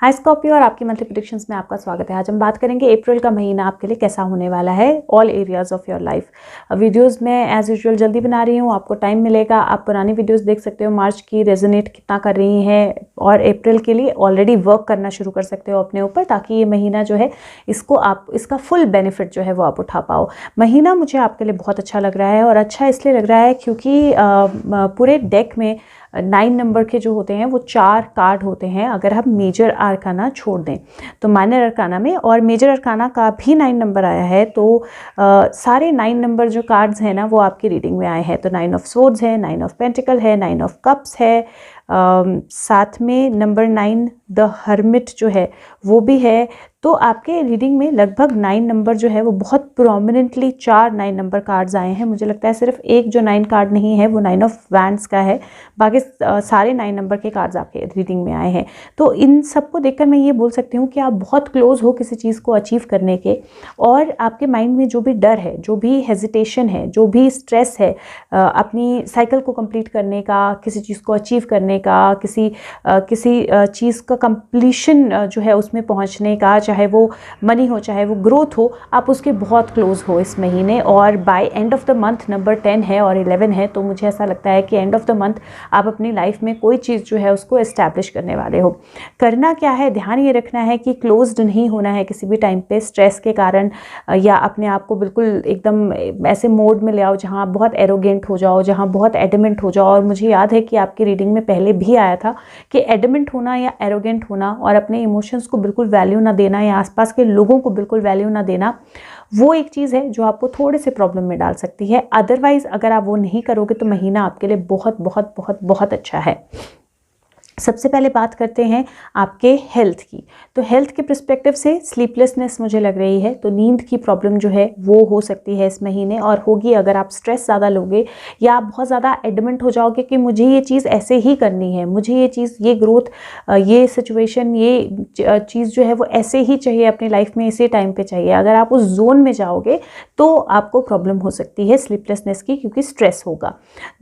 हाय Scorpio और आपकी monthly predictions में आपका स्वागत है। आज हम बात करेंगे अप्रैल का महीना आपके लिए कैसा होने वाला है all areas of your life. Videos में एज यूजुअल जल्दी बना रही हूँ, आपको टाइम मिलेगा, आप पुरानी वीडियोस देख सकते हो, मार्च की रेजोनेट कितना कर रही हैं और अप्रैल के लिए ऑलरेडी वर्क करना शुरू कर सकते हो अपने ऊपर, ताकि ये महीना जो है इसका फुल बेनिफिट जो है वो आप उठा पाओ। महीना मुझे आपके लिए बहुत अच्छा लग रहा है और अच्छा इसलिए लग रहा है क्योंकि पूरे डेक में 9 नंबर के जो होते हैं वो 4 कार्ड होते हैं। अगर हम मेजर अरकाना छोड़ दें तो माइनर अरकाना में और मेजर अरकाना का भी 9 नंबर आया है, तो सारे 9 नंबर जो कार्ड्स हैं ना वो आपकी रीडिंग में आए हैं। तो 9 ऑफ सोर्ड्स है, 9 ऑफ पेंटिकल है, 9 ऑफ कप्स है, साथ में नंबर 9 द हर्मिट जो है वो भी है। तो आपके रीडिंग में लगभग 9 नंबर जो है वो बहुत प्रोमिनेंटली 4 9 नंबर कार्ड्स आए हैं। मुझे लगता है सिर्फ एक जो 9 कार्ड नहीं है वो 9 ऑफ वैंड्स का है, बाकी सारे 9 नंबर के कार्ड्स आपके रीडिंग में आए हैं। तो इन सबको देखकर मैं ये बोल सकती हूँ कि आप बहुत क्लोज हो किसी चीज़ को अचीव करने के, और आपके माइंड में जो भी डर है, जो भी हेजिटेशन है, जो भी स्ट्रेस है अपनी साइकिल को कंप्लीट करने का, किसी चीज़ को अचीव करने का, किसी चीज़ का कंप्लीशन जो है उसमें पहुँचने का, चाहे वो मनी हो चाहे वो ग्रोथ हो, आप उसके बहुत क्लोज हो इस महीने। और by end of the month number 10 है और 11 है, तो मुझे ऐसा लगता है कि एंड ऑफ द मंथ आप अपनी लाइफ में कोई चीज़ जो है उसको एस्टैब्लिश करने वाले हो। करना क्या है, ध्यान ये रखना है कि क्लोज्ड नहीं होना है किसी भी टाइम पे स्ट्रेस के कारण, या अपने आप को बिल्कुल एकदम ऐसे मोड में ले आओ जहाँ आप बहुत एरोगेंट हो जाओ, जहाँ बहुत एडमेंट हो जाओ। और मुझे याद है कि आपकी रीडिंग में पहले भी आया था कि एडमेंट होना या एरोगेंट होना और अपने इमोशंस को बिल्कुल वैल्यू ना देना या आसपास के लोगों को बिल्कुल वैल्यू ना देना, वो एक चीज़ है जो आपको थोड़े से प्रॉब्लम में डाल सकती है। अदरवाइज अगर आप वो नहीं करोगे तो महीना आपके लिए बहुत बहुत बहुत बहुत अच्छा है। सबसे पहले बात करते हैं आपके हेल्थ की। तो हेल्थ के पर्सपेक्टिव से स्लीपलेसनेस मुझे लग रही है, तो नींद की प्रॉब्लम जो है वो हो सकती है इस महीने, और होगी अगर आप स्ट्रेस ज़्यादा लोगे या आप बहुत ज़्यादा एडमेंट हो जाओगे कि मुझे ये चीज़ ऐसे ही करनी है, मुझे ये चीज़, ये ग्रोथ, ये सिचुएशन, ये चीज़ जो है वो ऐसे ही चाहिए अपनी लाइफ में, इसी टाइम पर चाहिए। अगर आप उस जोन में जाओगे तो आपको प्रॉब्लम हो सकती है स्लीपलेसनेस की, क्योंकि स्ट्रेस होगा।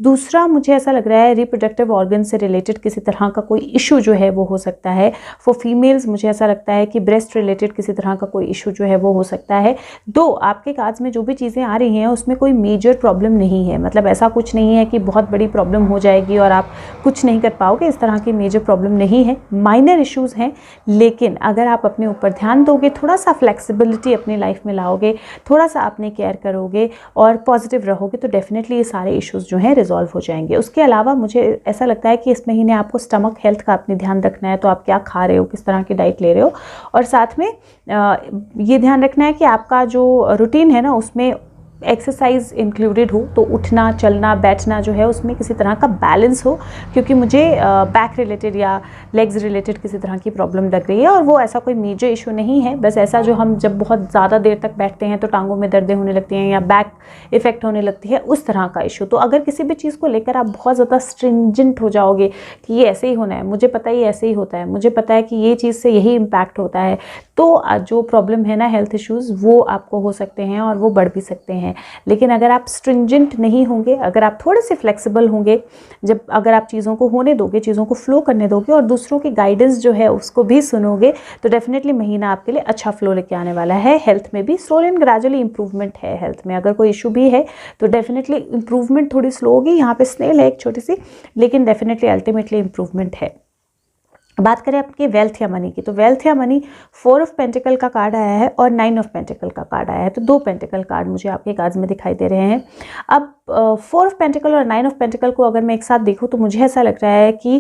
दूसरा मुझे ऐसा लग रहा है रिप्रोडक्टिव ऑर्गन से रिलेटेड किसी तरह का कोई इशू जो है वो हो सकता है। फॉर फीमेल्स मुझे ऐसा लगता है कि ब्रेस्ट रिलेटेड किसी तरह का कोई इशू जो है वो हो सकता है। दो आपके कार्ड्स में जो भी चीज़ें आ रही हैं उसमें कोई मेजर प्रॉब्लम नहीं है, मतलब ऐसा कुछ नहीं है कि बहुत बड़ी प्रॉब्लम हो जाएगी और आप कुछ नहीं कर पाओगे, इस तरह की मेजर प्रॉब्लम नहीं है। माइनर इश्यूज हैं, लेकिन अगर आप अपने ऊपर ध्यान दोगे, थोड़ा सा फ्लेक्सिबिलिटी अपनी लाइफ में लाओगे, थोड़ा सा अपने केयर करोगे और पॉजिटिव रहोगे, तो डेफिनेटली ये सारे इश्यूज जो हैं रिजॉल्व हो जाएंगे। उसके अलावा मुझे ऐसा लगता है कि इस महीने आपको स्टमक हेल्थ का अपने ध्यान रखना है, तो आप क्या खा रहे हो, किस तरह की डाइट ले रहे हो, और साथ में ये ध्यान रखना है कि आपका जो रूटीन है ना उसमें एक्सरसाइज इंक्लूडेड हो, तो उठना, चलना, बैठना जो है उसमें किसी तरह का बैलेंस हो, क्योंकि मुझे बैक रिलेटेड या लेग्स रिलेटेड किसी तरह की प्रॉब्लम लग रही है, और वो ऐसा कोई मेजर इशू नहीं है, बस ऐसा जो हम जब बहुत ज़्यादा देर तक बैठते हैं तो टांगों में दर्दें होने लगती हैं या बैक इफेक्ट होने लगती है, उस तरह का इशू। तो अगर किसी भी चीज़ को लेकर आप बहुत ज़्यादा स्ट्रिंजेंट हो जाओगे कि ये ऐसे ही होना है, मुझे पता है ये ऐसे ही होता है, मुझे पता है कि ये चीज़ से यही इम्पैक्ट होता है, तो जो प्रॉब्लम है ना हेल्थ इश्यूज़ वो आपको हो सकते हैं और वो बढ़ भी सकते हैं। लेकिन अगर आप स्ट्रिंजेंट नहीं होंगे, अगर आप थोड़े से फ्लेक्सिबल होंगे, अगर आप चीज़ों को होने दोगे, चीज़ों को फ्लो करने दोगे और दूसरों की गाइडेंस जो है उसको भी सुनोगे, तो डेफिनेटली महीना आपके लिए अच्छा फ्लो लेके आने वाला है। हेल्थ में भी स्लो एंड ग्रेजुअली इंप्रूवमेंट है। हेल्थ में अगर कोई इशू भी है तो डेफिनेटली इंप्रूवमेंट थोड़ी स्लो होगी, यहाँ पे स्नेल है एक छोटी सी, लेकिन डेफिनेटली अल्टीमेटली इंप्रूवमेंट है। बात करें आपके वेल्थ या मनी की, तो वेल्थ या मनी 4 ऑफ पेंटिकल का कार्ड आया है और 9 ऑफ पेंटिकल का कार्ड आया है, तो 2 पेंटिकल कार्ड मुझे आपके कार्ड्स में दिखाई दे रहे हैं। अब 4 ऑफ पेंटिकल और 9 ऑफ पेंटिकल को अगर मैं एक साथ देखूं तो मुझे ऐसा लग रहा है कि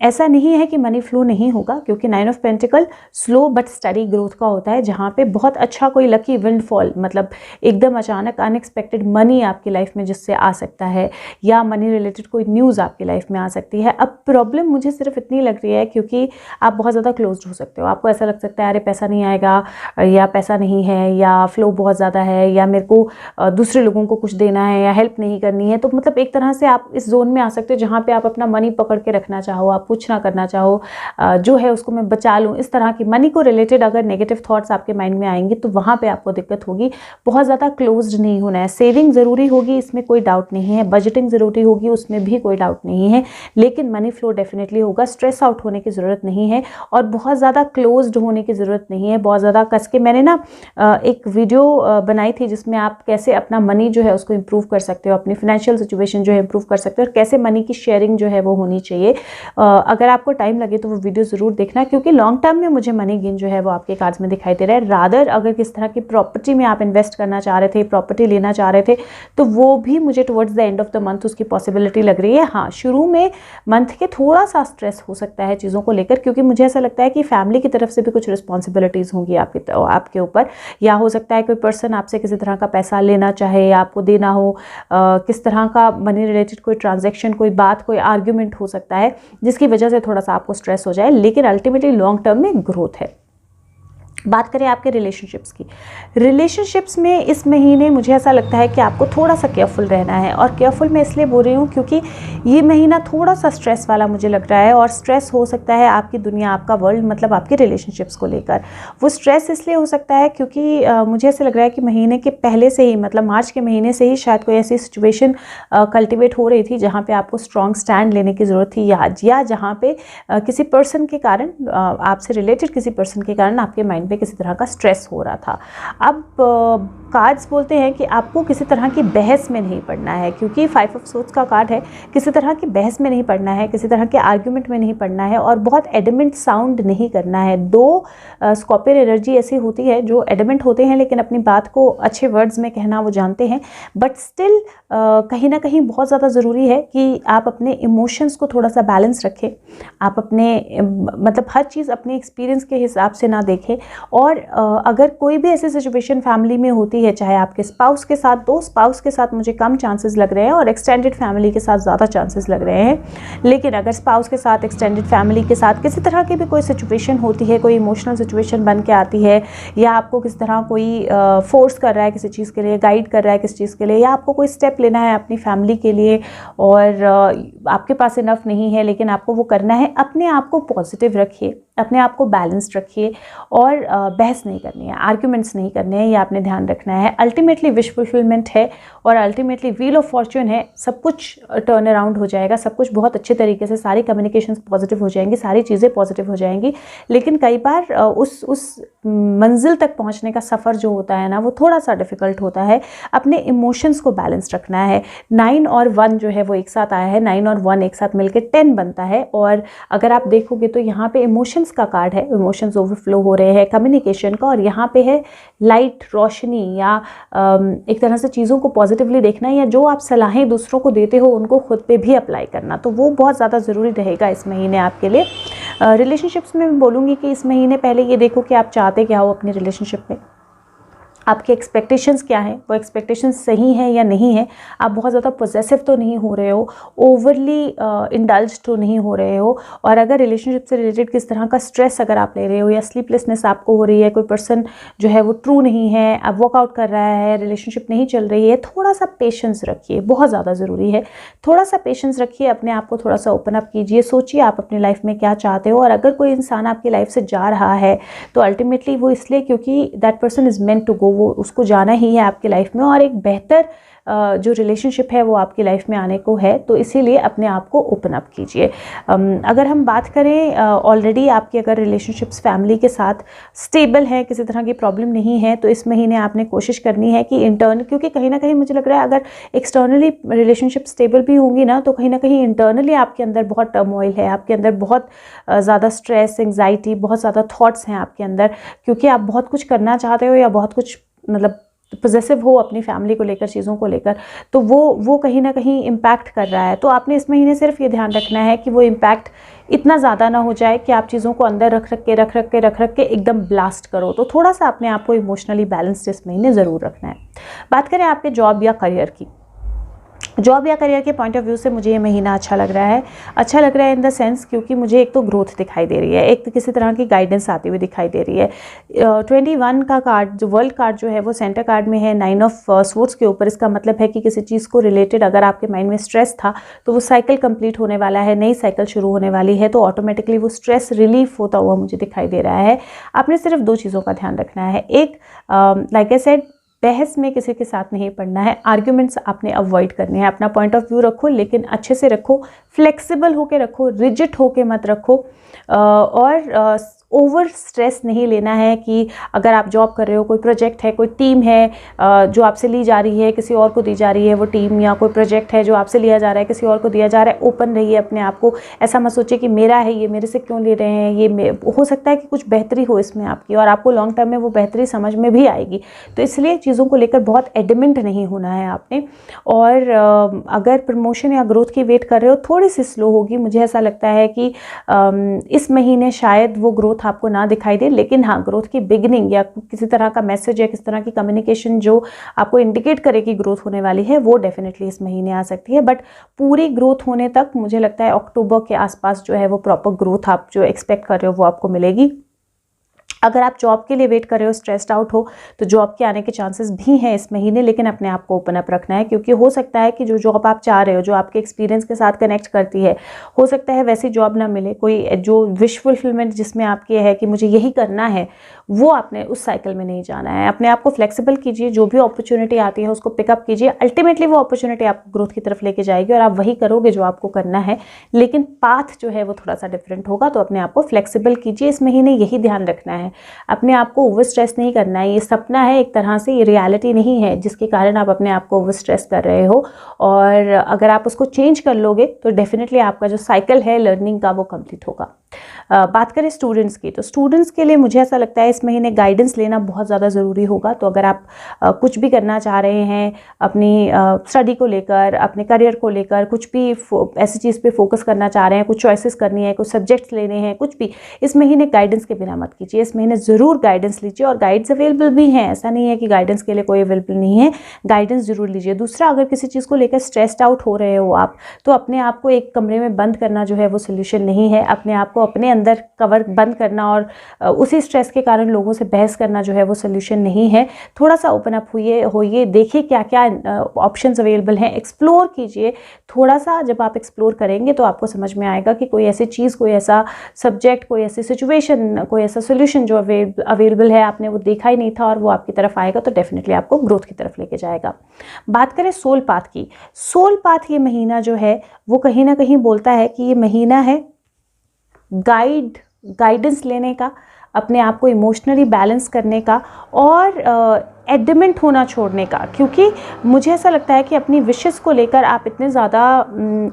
ऐसा नहीं है कि मनी फ्लो नहीं होगा, क्योंकि 9 of pentacle slow but study growth का होता है, जहाँ पे बहुत अच्छा कोई लकी विंडफॉल, मतलब एकदम अचानक अनएक्सपेक्टेड मनी आपकी लाइफ में जिससे आ सकता है, या मनी रिलेटेड कोई न्यूज़ आपकी लाइफ में आ सकती है। अब प्रॉब्लम मुझे सिर्फ इतनी लग रही है क्योंकि आप बहुत ज़्यादा क्लोज्ड हो सकते हो, आपको ऐसा लग सकता है अरे पैसा नहीं आएगा, या पैसा नहीं है, या फ्लो बहुत ज़्यादा है, या मेरे को दूसरे लोगों को कुछ देना है या हेल्प नहीं करनी है। तो मतलब एक तरह से आप इस जोन में आ सकते हो जहाँ पे आप अपना मनी पकड़ के रखना चाहो, आप कुछ ना करना चाहो, जो है उसको मैं बचा लूँ, इस तरह की मनी को रिलेटेड अगर नेगेटिव थॉट्स आपके माइंड में आएंगे तो वहाँ पे आपको दिक्कत होगी। बहुत ज़्यादा क्लोज्ड नहीं होना है। सेविंग ज़रूरी होगी, इसमें कोई डाउट नहीं है, बजटिंग ज़रूरी होगी, उसमें भी कोई डाउट नहीं है, लेकिन मनी फ्लो डेफिनेटली होगा। स्ट्रेस आउट होने की ज़रूरत नहीं है और बहुत ज़्यादा क्लोज्ड होने की ज़रूरत नहीं है। बहुत ज़्यादा कस के मैंने ना एक वीडियो बनाई थी जिसमें आप कैसे अपना मनी जो है उसको इम्प्रूव कर सकते हो, अपनी फाइनेंशियल सिचुएशन जो है इम्प्रूव कर सकते हो और कैसे मनी की शेयरिंग जो है वो होनी चाहिए। अगर आपको टाइम लगे तो वो वीडियो ज़रूर देखना, क्योंकि लॉन्ग टर्म में मुझे मनी गेन जो है वो आपके कार्ड्स में दिखाई दे रहा है। रादर अगर किस तरह की प्रॉपर्टी में आप इन्वेस्ट करना चाह रहे थे, प्रॉपर्टी लेना चाह रहे थे, तो वो भी मुझे towards the end of the month उसकी पॉसिबिलिटी लग रही है। हाँ, शुरू में मंथ के थोड़ा सा स्ट्रेस हो सकता है चीज़ों को लेकर, क्योंकि मुझे ऐसा लगता है कि फैमिली की तरफ से भी कुछ रिस्पॉन्सिबिलिटीज़ होंगी आपके ऊपर, या हो सकता है कोई पर्सन आपसे किसी तरह का पैसा लेना चाहे या आपको देना हो, किस तरह का मनी रिलेटेड कोई ट्रांजैक्शन, कोई बात, कोई आर्ग्यूमेंट हो सकता है जिसकी वजह से थोड़ा सा आपको स्ट्रेस हो जाए, लेकिन अल्टीमेटली लॉन्ग टर्म में ग्रोथ है। बात करें आपके रिलेशनशिप्स की, रिलेशनशिप्स में इस महीने मुझे ऐसा लगता है कि आपको थोड़ा सा केयरफुल रहना है। और केयरफुल मैं इसलिए बोल रही हूँ क्योंकि ये महीना थोड़ा सा स्ट्रेस वाला मुझे लग रहा है, और स्ट्रेस हो सकता है आपकी दुनिया, आपका वर्ल्ड, मतलब आपके रिलेशनशिप्स को लेकर। वो स्ट्रेस इसलिए हो सकता है क्योंकि मुझे ऐसा लग रहा है कि महीने के पहले से ही, मतलब मार्च के महीने से ही शायद कोई ऐसी सिचुएशन कल्टिवेट हो रही थी जहाँ पर आपको स्ट्रॉन्ग स्टैंड लेने की ज़रूरत थी, या जहाँ पे किसी पर्सन के कारण, आपसे रिलेटेड किसी पर्सन के कारण आपके माइंड किसी तरह का स्ट्रेस हो रहा था। अब कार्ड्स बोलते हैं कि आपको किसी तरह की बहस में नहीं पड़ना है, क्योंकि 5 ऑफ सोर्ड्स का कार्ड है। किसी तरह की बहस में नहीं पड़ना है, किसी तरह के आर्ग्यूमेंट में नहीं पड़ना है, और बहुत एडमेंट साउंड नहीं करना है। दो स्कॉर्पियन एनर्जी ऐसी होती है जो एडमेंट होते हैं लेकिन अपनी बात को अच्छे वर्ड्स में कहना वो जानते हैं, बट स्टिल कहीं ना कहीं बहुत ज़्यादा ज़रूरी है कि आप अपने इमोशंस को थोड़ा सा बैलेंस रखें। आप अपने मतलब हर चीज़ अपने एक्सपीरियंस के हिसाब से ना देखें। और अगर कोई भी ऐसी सिचुएशन फैमिली में होती है, चाहे आपके स्पाउस के साथ, दो स्पाउस के साथ मुझे कम चांसेस लग रहे हैं और एक्सटेंडेड फैमिली के साथ ज़्यादा चांसेस लग रहे हैं, लेकिन अगर स्पाउस के साथ, एक्सटेंडेड फैमिली के साथ किसी तरह की भी कोई सिचुएशन होती है, कोई इमोशनल सिचुएशन बन के आती है, या आपको किस तरह कोई फोर्स कर रहा है किसी चीज़ के लिए, गाइड कर रहा है किसी चीज़ के लिए, या आपको कोई स्टेप लेना है अपनी फैमिली के लिए और आपके पास इनफ नहीं है लेकिन आपको वो करना है, अपने आप को पॉजिटिव रखिए, अपने आप को बैलेंस्ड रखिए और बहस नहीं करनी है, आर्ग्यूमेंट्स नहीं करने हैं, ये आपने ध्यान रखना है। अल्टीमेटली विश फुलफिलमेंट है और अल्टीमेटली व्हील ऑफ फॉर्च्यून है। सब कुछ टर्न अराउंड हो जाएगा, सब कुछ बहुत अच्छे तरीके से, सारी कम्युनिकेशंस पॉजिटिव हो जाएंगी, सारी चीज़ें पॉजिटिव हो जाएंगी, लेकिन कई बार उस मंजिल तक पहुंचने का सफ़र जो होता है ना, वो थोड़ा सा डिफ़िकल्ट होता है। अपने इमोशंस को बैलेंस रखना है। 9 और 1 जो है वो एक साथ आया है, 9 और 1 एक साथ मिलकर 10 बनता है, और अगर आप देखोगे तो यहाँ पे इमोशंस का कार्ड है, इमोशंस ओवरफ्लो हो रहे हैं, कम्युनिकेशन का, और यहाँ पे है लाइट, रोशनी, या एक तरह से चीज़ों को पॉजिटिवली देखना, या जो आप सलाहें दूसरों को देते हो उनको खुद पे भी अप्लाई करना, तो वो बहुत ज़्यादा ज़रूरी रहेगा इस महीने आपके लिए। रिलेशनशिप्स में मैं बोलूँगी कि इस महीने पहले ये देखो कि आप चाहते क्या हो अपनी रिलेशनशिप में, आपके एक्सपेक्टेशंस क्या हैं, वो एक्सपेक्टेशंस सही हैं या नहीं है, आप बहुत ज़्यादा पॉजेसिव तो नहीं हो रहे हो, ओवरली इंडल्ज तो नहीं हो रहे हो, और अगर रिलेशनशिप से रिलेटेड किस तरह का स्ट्रेस अगर आप ले रहे हो या स्लीपलेसनेस आपको हो रही है, कोई पर्सन जो है वो ट्रू नहीं है, अब वर्कआउट कर रहा है, रिलेशनशिप नहीं चल रही है, थोड़ा सा पेशेंस रखिए, बहुत ज़्यादा ज़रूरी है। थोड़ा सा पेशेंस रखिए, अपने आप को थोड़ा सा ओपन अप कीजिए, सोचिए आप अपनी लाइफ में क्या चाहते हो, और अगर कोई इंसान आपकी लाइफ से जा रहा है तो अल्टीमेटली वो इसलिए क्योंकि that person is meant to go, वो उसको जाना ही है आपकी लाइफ में, और एक बेहतर जो रिलेशनशिप है वो आपकी लाइफ में आने को है, तो इसीलिए अपने आप को ओपन अप कीजिए। अगर हम बात करें ऑलरेडी आपकी अगर रिलेशनशिप्स फैमिली के साथ स्टेबल है, किसी तरह की प्रॉब्लम नहीं है, तो इस महीने आपने कोशिश करनी है कि इंटर्न, क्योंकि कहीं ना कहीं मुझे लग रहा है अगर एक्सटर्नली रिलेशनशिप स्टेबल भी होंगी ना, तो कहीं ना कहीं इंटरनली आपके अंदर बहुत टर्मोइल है, आपके अंदर बहुत ज़्यादा स्ट्रेस, एंग्जाइटी, बहुत ज़्यादा थॉट्स हैं आपके अंदर, क्योंकि आप बहुत कुछ करना चाहते हो या बहुत कुछ मतलब पॉजेसिव हो अपनी फैमिली को लेकर, चीज़ों को लेकर, तो वो कहीं ना कहीं इम्पैक्ट कर रहा है। तो आपने इस महीने सिर्फ ये ध्यान रखना है कि वो इम्पैक्ट इतना ज़्यादा ना हो जाए कि आप चीज़ों को अंदर रख रख के एकदम ब्लास्ट करो। तो थोड़ा सा अपने आप को इमोशनली बैलेंस्ड इस महीने ज़रूर रखना है। बात करें आपके जॉब या करियर की, जॉब या करियर के पॉइंट ऑफ व्यू से मुझे ये महीना अच्छा लग रहा है। अच्छा लग रहा है इन द सेंस क्योंकि मुझे एक तो ग्रोथ दिखाई दे रही है, एक तो किसी तरह की गाइडेंस आती हुई दिखाई दे रही है। 21 का कार्ड, जो वर्ल्ड कार्ड जो है वो सेंटर कार्ड में है, 9 ऑफ स्वॉर्ड्स के ऊपर। इसका मतलब है कि किसी चीज़ को रिलेटेड अगर आपके माइंड में स्ट्रेस था तो वो साइकिल कंप्लीट होने वाला है, नई साइकिल शुरू होने वाली है, तो ऑटोमेटिकली वो स्ट्रेस रिलीफ होता हुआ मुझे दिखाई दे रहा है। आपने सिर्फ 2 चीज़ों का ध्यान रखना है। एक, लाइक आई सेड, बहस में किसी के साथ नहीं पड़ना है, आर्ग्यूमेंट्स आपने अवॉइड करने हैं। अपना पॉइंट ऑफ व्यू रखो लेकिन अच्छे से रखो, फ्लेक्सिबल होके रखो, रिजिड होके मत रखो, और ओवर स्ट्रेस नहीं लेना है कि अगर आप जॉब कर रहे हो, कोई प्रोजेक्ट है, कोई टीम है जो आपसे ली जा रही है, किसी और को दी जा रही है वो टीम, या कोई प्रोजेक्ट है जो आपसे लिया जा रहा है किसी और को दिया जा रहा है। ओपन रहिए अपने आप को, ऐसा मत सोचिए कि मेरा है ये, मेरे से क्यों ले रहे हैं ये। हो सकता है कि कुछ बेहतरी हो इसमें आपकी, और आपको लॉन्ग टर्म में वो बेहतरी समझ में भी आएगी। तो इसलिए चीज़ों को लेकर बहुत एडमेंट नहीं होना है आपने। और अगर प्रमोशन या ग्रोथ की वेट कर रहे हो, थोड़ी सी स्लो होगी। मुझे ऐसा लगता है कि इस महीने शायद वो ग्रोथ आपको ना दिखाई दे, लेकिन हाँ, ग्रोथ की बिगिनिंग या किसी तरह का मैसेज या किसी तरह की कम्युनिकेशन जो आपको इंडिकेट करे कि ग्रोथ होने वाली है, वो डेफिनेटली इस महीने आ सकती है। बट पूरी ग्रोथ होने तक मुझे लगता है अक्टूबर के आसपास जो है वो प्रॉपर ग्रोथ आप जो एक्सपेक्ट कर रहे हो वो आपको मिलेगी। अगर आप जॉब के लिए वेट कर रहे हो, स्ट्रेस्ड आउट हो, तो जॉब के आने के चांसेस भी हैं इस महीने, लेकिन अपने आप को ओपन अप रखना है, क्योंकि हो सकता है कि जो जॉब आप चाह रहे हो, जो आपके एक्सपीरियंस के साथ कनेक्ट करती है, हो सकता है वैसी जॉब ना मिले। कोई जो विश फुलफिलमेंट जिसमें आपकी है कि मुझे यही करना है, वो आपने उस साइकिल में नहीं जाना है। अपने आप को फ्लेक्सिबल कीजिए, जो भी अपॉर्चुनिटी आती है उसको पिकअप कीजिए। अल्टीमेटली वो अपॉर्चुनिटी आपको ग्रोथ की तरफ लेके जाएगी और आप वही करोगे जो आपको करना है, लेकिन पाथ जो है वो थोड़ा सा डिफरेंट होगा। तो अपने आप को फ्लेक्सिबल कीजिए इस महीने, यही ध्यान रखना है। अपने आप को ओवर स्ट्रेस नहीं करना है। ये सपना है एक तरह से, ये रियलिटी नहीं है जिसके कारण आप अपने आप को ओवर स्ट्रेस कर रहे हो। और अगर आप उसको चेंज कर लोगे तो डेफिनेटली आपका जो साइकिल है लर्निंग का वो कंप्लीट होगा। बात करें स्टूडेंट्स की, तो स्टूडेंट्स के लिए मुझे ऐसा लगता है इस महीने गाइडेंस लेना बहुत ज़्यादा ज़रूरी होगा। तो अगर आप कुछ भी करना चाह रहे हैं अपनी स्टडी को लेकर, अपने करियर को लेकर, कुछ भी ऐसी चीज़ पे फोकस करना चाह रहे हैं, कुछ चॉइसेस करनी है, कुछ सब्जेक्ट्स लेने हैं, कुछ भी, इस महीने गाइडेंस के बिना मत कीजिए। इस महीने ज़रूर गाइडेंस लीजिए, और गाइड्स अवेलेबल भी हैं, ऐसा नहीं है कि गाइडेंस के लिए कोई अवेलेबल नहीं है, गाइडेंस ज़रूर लीजिए। दूसरा, अगर किसी चीज़ को लेकर स्ट्रेस्ड आउट हो रहे हो आप, तो अपने आप को एक कमरे में बंद करना जो है वो सोल्यूशन नहीं है। अपने आप को अपने अंदर कवर बंद करना और उसी स्ट्रेस के कारण लोगों से बहस करना जो है वो सोल्यूशन नहीं है। थोड़ा सा ओपन अप होइए, देखिए क्या क्या ऑप्शंस अवेलेबल हैं, एक्सप्लोर कीजिए। थोड़ा सा जब आप एक्सप्लोर करेंगे तो आपको समझ में आएगा कि कोई ऐसी चीज़, कोई ऐसा सब्जेक्ट, कोई ऐसी सिचुएशन, कोई ऐसा सोल्यूशन जो अवेलेबल है, आपने वो देखा ही नहीं था और वो आपकी तरफ आएगा, तो डेफिनेटली आपको ग्रोथ की तरफ लेके जाएगा। बात करें सोल पाथ की, सोल पाथ ये महीना जो है वो कहीं ना कहीं बोलता है कि ये महीना है गाइडेंस लेने का, अपने आप को इमोशनली बैलेंस करने का, और एडमेंट होना छोड़ने का। क्योंकि मुझे ऐसा लगता है कि अपनी विशेस को लेकर आप इतने ज़्यादा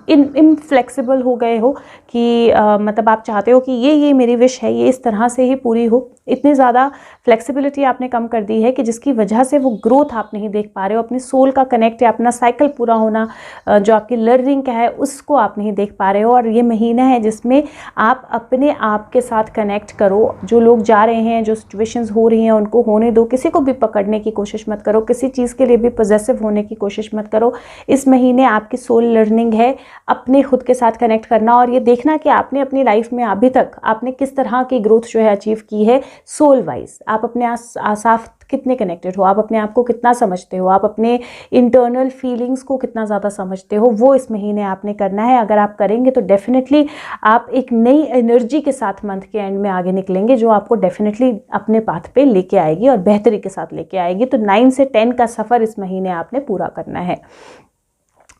इनफ्लेक्सिबल हो गए हो कि मतलब आप चाहते हो कि ये मेरी विश है, ये इस तरह से ही पूरी हो। इतनी ज़्यादा फ्लेक्सिबिलिटी आपने कम कर दी है कि जिसकी वजह से वो ग्रोथ आप नहीं देख पा रहे हो, अपनी सोल का कनेक्ट या अपना साइकिल पूरा होना, जो आपकी लर्निंग का है उसको आप नहीं देख पा रहे हो। और ये महीना है जिसमें आप अपने आप के साथ कनेक्ट करो। जो लोग जा रहे हैं, जो सिचुएशंस हो रही हैं उनको होने दो, किसी को भी पकड़ने की कोशिश मत करो, किसी चीज़ के लिए भी पॉजेसिव होने की कोशिश मत करो। इस महीने आपकी सोल लर्निंग है अपने खुद के साथ कनेक्ट करना, और ये देखना कि आपने अपनी लाइफ में अभी तक आपने किस तरह की ग्रोथ जो है अचीव की है सोल वाइज। आप अपने साथ कितने कनेक्टेड हो, आप अपने आप को कितना समझते हो, आप अपने इंटरनल फीलिंग्स को कितना ज़्यादा समझते हो, वो इस महीने आपने करना है। अगर आप करेंगे तो डेफिनेटली आप एक नई एनर्जी के साथ मंथ के एंड में आगे निकलेंगे, जो आपको डेफिनेटली अपने पाथ पे लेके आएगी और बेहतरी के साथ लेके आएगी। तो 9 से 10 का सफ़र इस महीने आपने पूरा करना है।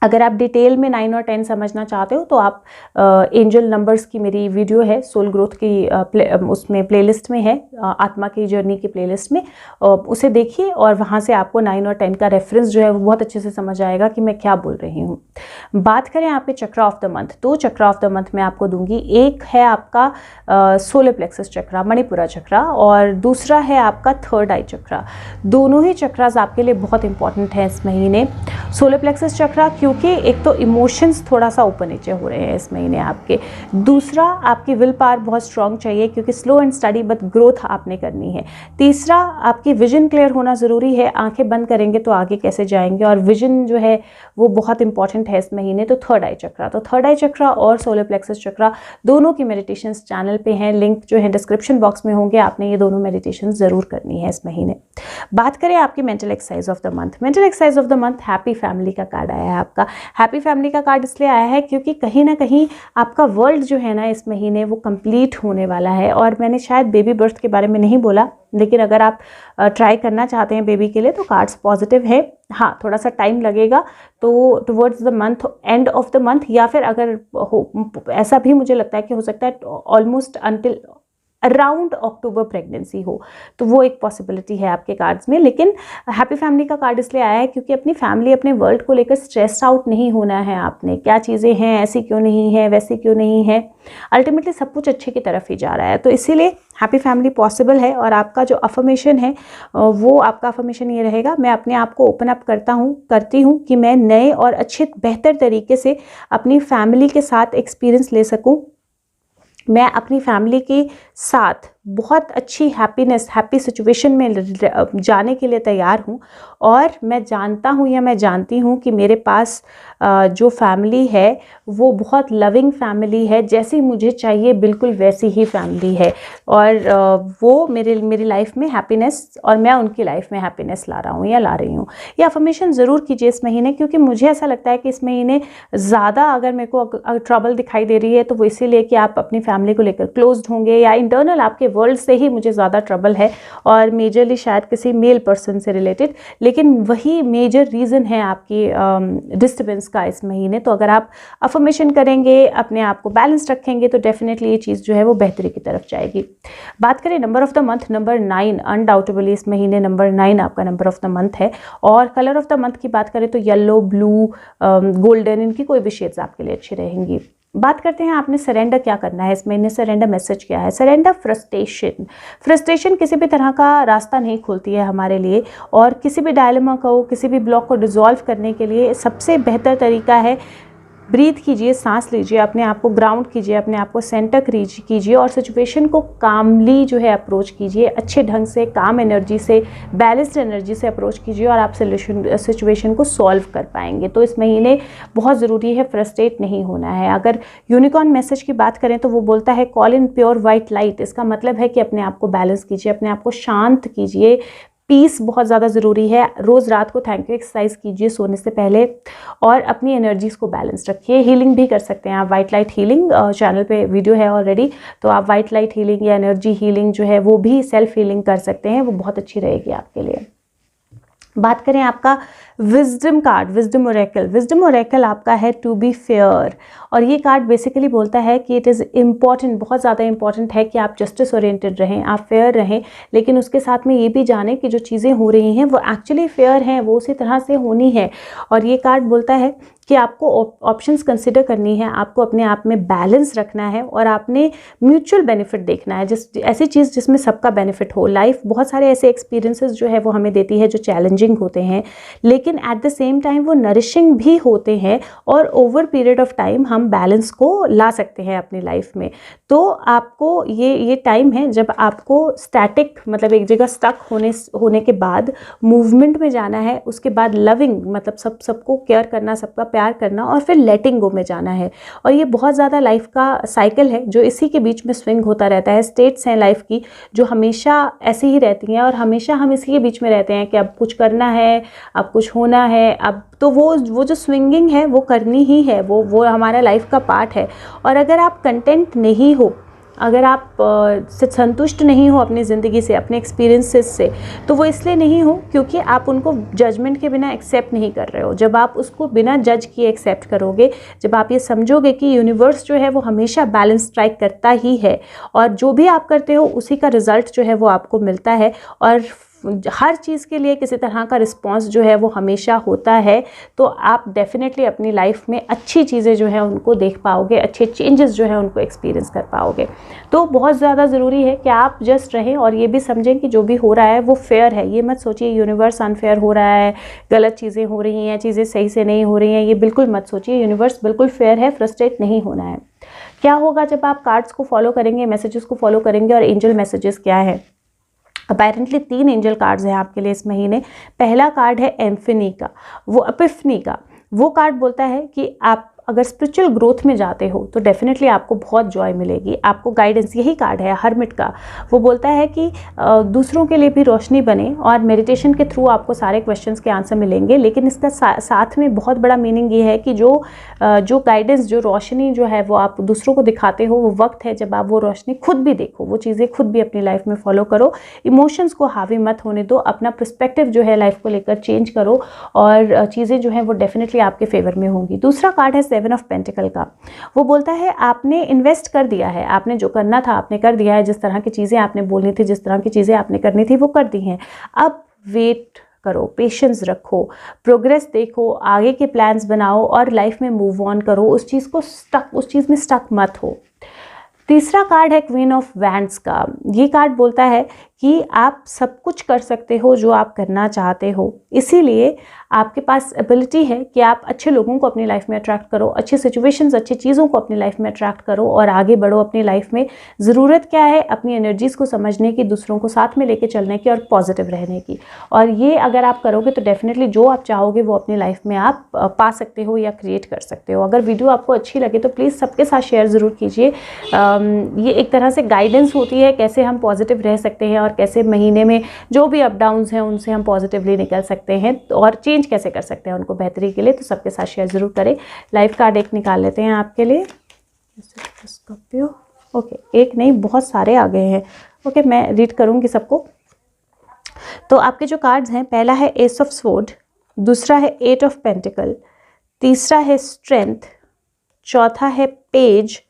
अगर आप डिटेल में 9 और 10 समझना चाहते हो तो आप एंजल नंबर्स की मेरी वीडियो है सोल ग्रोथ की, उसमें प्लेलिस्ट में है, आत्मा की जर्नी की प्लेलिस्ट में, उसे देखिए और वहाँ से आपको 9 और 10 का रेफरेंस जो है वो बहुत अच्छे से समझ आएगा कि मैं क्या बोल रही हूँ। बात करें यहाँ पे चक्र ऑफ द मंथ, 2 चक्र ऑफ द मंथ मैं आपको दूंगी। एक है आपका सोलर प्लेक्सस चक्रा, मणिपुरा चक्रा, और दूसरा है आपका थर्ड आई चक्रा। दोनों ही चक्रास आपके लिए बहुत इंपॉर्टेंट है इस महीने। सोलर प्लेक्सस चक्रा क्यों क्योंकि एक तो इमोशंस थोड़ा सा ऊपर नीचे हो रहे हैं इस महीने आपके। दूसरा, आपकी विल पावर बहुत स्ट्रांग चाहिए क्योंकि slow and study but growth आपने करनी है। तीसरा, आपकी विजन क्लियर होना ज़रूरी है, आंखें बंद करेंगे तो आगे कैसे जाएंगे, और विजन जो है वो बहुत इंपॉर्टेंट है इस महीने। तो थर्ड आई चक्रा, तो थर्ड आई चक्रा और सोलर प्लेक्सस चक्रा दोनों की मेडिटेशंस चैनल पे हैं, लिंक जो है डिस्क्रिप्शन बॉक्स में होंगे, आपने ये दोनों मेडिटेशन ज़रूर करनी है इस महीने। बात करें आपकी mental exercise of the month. Mental exercise of the month happy family का कार्ड आया है आपका। हैप्पी फैमिली का कार्ड इसलिए आया है क्योंकि कहीं ना कहीं आपका वर्ल्ड जो है ना इस महीने वो कंप्लीट होने वाला है। और मैंने शायद बेबी बर्थ के बारे में नहीं बोला, लेकिन अगर आप ट्राई करना चाहते हैं बेबी के लिए तो कार्ड्स पॉजिटिव है। हाँ, थोड़ा सा टाइम लगेगा, तो towards the month, and of the month, या फिर अगर ऐसा भी मुझे लगता है कि हो सकता है ऑलमोस्ट अंटिल अराउंड अक्टूबर प्रेगनेंसी हो, तो वो एक पॉसिबिलिटी है आपके कार्ड्स में। लेकिन हैप्पी फैमिली का कार्ड इसलिए आया है क्योंकि अपनी फैमिली, अपने वर्ल्ड को लेकर स्ट्रेस आउट नहीं होना है आपने। क्या चीज़ें हैं, ऐसी क्यों नहीं है, वैसी क्यों नहीं है, अल्टीमेटली सब कुछ अच्छे की तरफ ही जा रहा है। तो इसीलिए हैप्पी फैमिली पॉसिबल है। और आपका जो अफर्मेशन है वो आपका अफर्मेशन ये रहेगा, मैं अपने आप को ओपन अप करती हूँ कि मैं नए और अच्छे बेहतर तरीके से अपनी फैमिली के साथ एक्सपीरियंस ले सकूँ। मैं अपनी फैमिली के साथ बहुत अच्छी हैप्पी सिचुएशन में जाने के लिए तैयार हूँ। और मैं जानता हूँ या मैं जानती हूँ कि मेरे पास जो फैमिली है वो बहुत लविंग फैमिली है, जैसी मुझे चाहिए बिल्कुल वैसी ही फैमिली है। और वो मेरी लाइफ में हैप्पीनेस, और मैं उनकी लाइफ में हैप्पीनेस ला रहा हूँ या ला रही हूँ। ये अफर्मेशन ज़रूर कीजिए इस महीने, क्योंकि मुझे ऐसा लगता है कि इस महीने ज़्यादा अगर मेरे को ट्रबल दिखाई दे रही है तो वो इसीलिए कि आप अपनी फैमिली को लेकर क्लोज्ड होंगे, या इंटरनल आपके वर्ल्ड से ही मुझे ज़्यादा ट्रबल है, और मेजरली शायद किसी मेल पर्सन से रिलेटेड। लेकिन वही मेजर रीज़न है आपकी डिस्टर्बेंस का इस महीने। तो अगर आप अफर्मेशन करेंगे, अपने आप को बैलेंस रखेंगे, तो डेफिनेटली ये चीज़ जो है वो बेहतरी की तरफ जाएगी। बात करें number of the month, number 9, undoubtedly इस महीने नंबर 9 आपका नंबर ऑफ द मंथ है। और कलर ऑफ द मंथ की बात करें तो येलो, ब्लू, गोल्डन, इनकी कोई भी शेड्स आपके लिए अच्छी रहेंगी। बात करते हैं आपने सरेंडर क्या करना है इस महीने। सरेंडर मैसेज क्या है? सरेंडर फ्रस्ट्रेशन किसी भी तरह का रास्ता नहीं खोलती है हमारे लिए, और किसी भी डायलेमा को, किसी भी ब्लॉक को डिसॉल्व करने के लिए सबसे बेहतर तरीका है ब्रीथ कीजिए, सांस लीजिए, अपने आप को ग्राउंड कीजिए, अपने आप को सेंटर कीजिए, और सिचुएशन को कामली जो है अप्रोच कीजिए, अच्छे ढंग से, काम एनर्जी से, बैलेंस्ड एनर्जी से अप्रोच कीजिए, और आप सिचुएशन को सॉल्व कर पाएंगे। तो इस महीने बहुत ज़रूरी है फ्रस्ट्रेट नहीं होना है। अगर यूनिकॉर्न मैसेज की बात करें तो वो बोलता है call in pure white light. इसका मतलब है कि अपने आप को बैलेंस कीजिए, अपने आप को शांत कीजिए, पीस बहुत ज़्यादा ज़रूरी है। रोज़ रात को थैंक यू एक्सरसाइज कीजिए सोने से पहले, और अपनी एनर्जीज़ को बैलेंस रखिए। हीलिंग भी कर सकते हैं आप, वाइट लाइट हीलिंग चैनल पे वीडियो है ऑलरेडी, तो आप वाइट लाइट हीलिंग या एनर्जी हीलिंग जो है वो भी सेल्फ हीलिंग कर सकते हैं, वो बहुत अच्छी रहेगी आपके लिए। बात करें आपका विजडम कार्ड, विजडम ओरेकल आपका है टू बी फेयर। और ये कार्ड बेसिकली बोलता है कि इट इज़ इम्पॉर्टेंट, बहुत ज़्यादा इंपॉर्टेंट है कि आप जस्टिस ओरिएंटेड रहें, आप फेयर रहें, लेकिन उसके साथ में ये भी जानें कि जो चीज़ें हो रही हैं वो एक्चुअली फेयर हैं, वो उसी तरह से होनी है। और ये कार्ड बोलता है कि आपको ऑप्शंस कंसिडर करनी है, आपको अपने आप में बैलेंस रखना है, और आपने म्यूचुअल बेनिफिट देखना है, ऐसी चीज़ जिसमें सबका बेनिफिट हो। लाइफ बहुत सारे ऐसे एक्सपीरियंसेस जो है वो हमें देती है जो चैलेंजिंग होते हैं, लेकिन एट द सेम टाइम वो नरिशिंग भी होते हैं, और ओवर पीरियड ऑफ टाइम हम बैलेंस को ला सकते हैं अपनी लाइफ में। तो आपको ये टाइम है जब आपको स्टैटिक, मतलब एक जगह स्टक होने के बाद मूवमेंट में जाना है, उसके बाद लविंग, मतलब सबको केयर करना, सबका प्यार करना, और फिर लेटिंग गो में जाना है। और ये बहुत ज़्यादा लाइफ का साइकिल है जो इसी के बीच में स्विंग होता रहता है। स्टेट्स हैं लाइफ की जो हमेशा ऐसी ही रहती हैं, और हमेशा हम इसी के बीच में रहते हैं कि अब कुछ करना है, अब कुछ होना है, अब तो वो जो स्विंगिंग है वो करनी ही है, वो हमारा लाइफ का पार्ट है। और अगर आप कंटेंट नहीं हो, अगर आप संतुष्ट नहीं हो अपनी ज़िंदगी से, अपने एक्सपीरियंसेस से, तो वो इसलिए नहीं हो क्योंकि आप उनको जजमेंट के बिना एक्सेप्ट नहीं कर रहे हो। जब आप उसको बिना जज किए एक्सेप्ट करोगे, जब आप ये समझोगे कि यूनिवर्स जो है वो हमेशा बैलेंस स्ट्राइक करता ही है, और जो भी आप करते हो उसी का रिजल्ट जो है वो आपको मिलता है, और हर चीज़ के लिए किसी तरह का रिस्पॉन्स जो है वो हमेशा होता है, तो आप डेफिनेटली अपनी लाइफ में अच्छी चीज़ें जो है उनको देख पाओगे, अच्छे चेंजेस जो है उनको एक्सपीरियंस कर पाओगे। तो बहुत ज़्यादा ज़रूरी है कि आप जस्ट रहें और ये भी समझें कि जो भी हो रहा है वो फेयर है। ये मत सोचिए यूनिवर्स अनफेयर हो रहा है, गलत चीज़ें हो रही हैं, चीज़ें सही से नहीं हो रही हैं, ये बिल्कुल मत सोचिए। यूनिवर्स बिल्कुल फेयर है, फ्रस्ट्रेट नहीं होना है। क्या होगा जब आप कार्ड्स को फॉलो करेंगे, मैसेजेस को फॉलो करेंगे, और एंजल मैसेजेस क्या है? अपेरेंटली 3 एंजल कार्ड्स हैं आपके लिए इस महीने। पहला कार्ड है एम्फनी का, वो एपिफनी का। वो कार्ड बोलता है कि आप अगर स्पिरिचुअल ग्रोथ में जाते हो तो डेफिनेटली आपको बहुत जॉय मिलेगी, आपको गाइडेंस। यही कार्ड है हर्मिट का। वो बोलता है कि दूसरों के लिए भी रोशनी बने, और मेडिटेशन के थ्रू आपको सारे क्वेश्चंस के आंसर मिलेंगे। लेकिन इसका साथ में बहुत बड़ा मीनिंग ये है कि जो गाइडेंस, जो रोशनी जो है वो आप दूसरों को दिखाते हो, वो वक्त है जब आप वो रोशनी खुद भी देखो, वो चीज़ें खुद भी अपनी लाइफ में फॉलो करो। इमोशंस को हावी मत होने दो, अपना पर्सपेक्टिव जो है लाइफ को लेकर चेंज करो, और चीज़ें जो हैं वो डेफिनेटली आपके फेवर में होंगी। दूसरा कार्ड है 7 ऑफ पेंटिकल का। वो बोलता है आपने इन्वेस्ट कर दिया है, आपने जो करना था आपने कर दिया है, जिस तरह की चीज़ें आपने बोलनी थी, जिस तरह की चीज़ें आपने करनी थी वो कर दी हैं। अब वेट करो, पेशेंस रखो, प्रोग्रेस देखो, आगे के प्लान्स बनाओ और लाइफ में मूव ऑन करो। उस चीज़ में स्टक मत हो। तीसरा कार्ड है क्वीन ऑफ वैंड्स का। ये कार्ड बोलता है कि आप सब कुछ कर सकते हो जो आप करना चाहते हो, इसीलिए आपके पास एबिलिटी है कि आप अच्छे लोगों को अपनी लाइफ में अट्रैक्ट करो, अच्छी सिचुएशंस, अच्छी चीज़ों को अपनी लाइफ में अट्रैक्ट करो और आगे बढ़ो अपनी लाइफ में। ज़रूरत क्या है? अपनी एनर्जीज़ को समझने की, दूसरों को साथ में लेके चलने की और पॉजिटिव रहने की। और ये अगर आप करोगे तो डेफिनेटली जो आप चाहोगे वो अपनी लाइफ में आप पा सकते हो या क्रिएट कर सकते हो। अगर वीडियो आपको अच्छी लगे तो प्लीज़ सबके साथ शेयर ज़रूर कीजिए। ये एक तरह से गाइडेंस होती है कैसे हम पॉजिटिव रह सकते हैं और कैसे महीने में जो भी अप डाउन्स हैं उनसे हम पॉजिटिवली निकल सकते हैं और चेंज कैसे कर सकते हैं उनको बेहतरी के लिए। तो सबके साथ शेयर ज़रूर करें। लाइफ कार्ड एक निकाल लेते हैं आपके लिए। ओके, एक नहीं बहुत सारे आ गए हैं। ओके, मैं रीड करूँगी सबको। तो आपके जो कार्ड्स हैं, पहला है एस ऑफ स्वॉर्ड, दूसरा है 8 ऑफ पेंटिकल, तीसरा है स्ट्रेंथ, चौथा है पेज,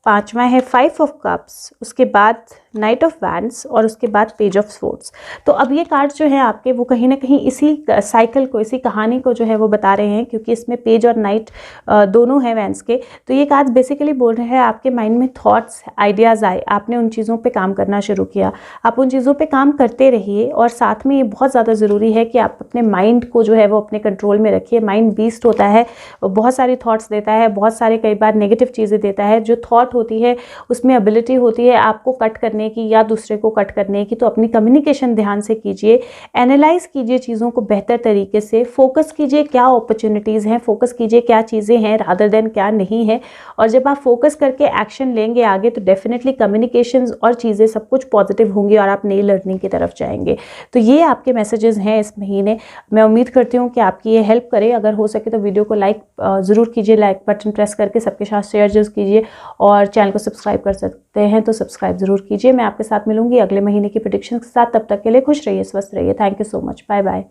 पांचवा है 5 ऑफ कप्स, उसके बाद नाइट ऑफ वैंड्स और उसके बाद पेज ऑफ स्वॉर्ड्स। तो अब ये कार्ड्स जो हैं आपके वो कहीं ना कहीं इसी साइकिल को, इसी कहानी को जो है वो बता रहे हैं, क्योंकि इसमें पेज और नाइट दोनों हैं वैंड्स के। तो ये कार्ड्स बेसिकली बोल रहे हैं आपके माइंड में थॉट्स, आइडियाज़ आए, आपने उन चीज़ों पे काम करना शुरू किया, आप उन चीज़ों पे काम करते रहिए। और साथ में ये बहुत ज़्यादा ज़रूरी है कि आप अपने माइंड को जो है वो अपने कंट्रोल में रखिए। माइंड बीस्ट होता है, बहुत सारी थॉट्स देता है, बहुत सारे कई बार नेगेटिव चीज़ें देता है। जो थॉट होती है उसमें एबिलिटी होती है आपको कट करने की या दूसरे को कट करने की। तो अपनी कम्युनिकेशन ध्यान से कीजिए, एनालाइज कीजिए चीज़ों को बेहतर तरीके से, फोकस कीजिए क्या अपॉर्चुनिटीज़ हैं, फोकस कीजिए क्या चीज़ें हैं रादर देन क्या नहीं है। और जब आप फोकस करके एक्शन लेंगे आगे तो डेफिनेटली कम्युनिकेशंस और चीज़ें सब कुछ पॉजिटिव होंगी और आप नई लर्निंग की तरफ जाएंगे। तो ये आपके मैसेजेस हैं इस महीने। मैं उम्मीद करती हूँ कि आपकी ये हेल्प करे। अगर हो सके तो वीडियो को लाइक ज़रूर कीजिए, लाइक बटन प्रेस करके सबके साथ शेयर जरूर कीजिए, और चैनल को सब्सक्राइब कर सकते हैं तो सब्सक्राइब ज़रूर कीजिए। मैं आपके साथ मिलूंगी अगले महीने की प्रेडिक्शन के साथ। तब तक के लिए खुश रहिए, स्वस्थ रहिए। Thank you so much. Bye bye.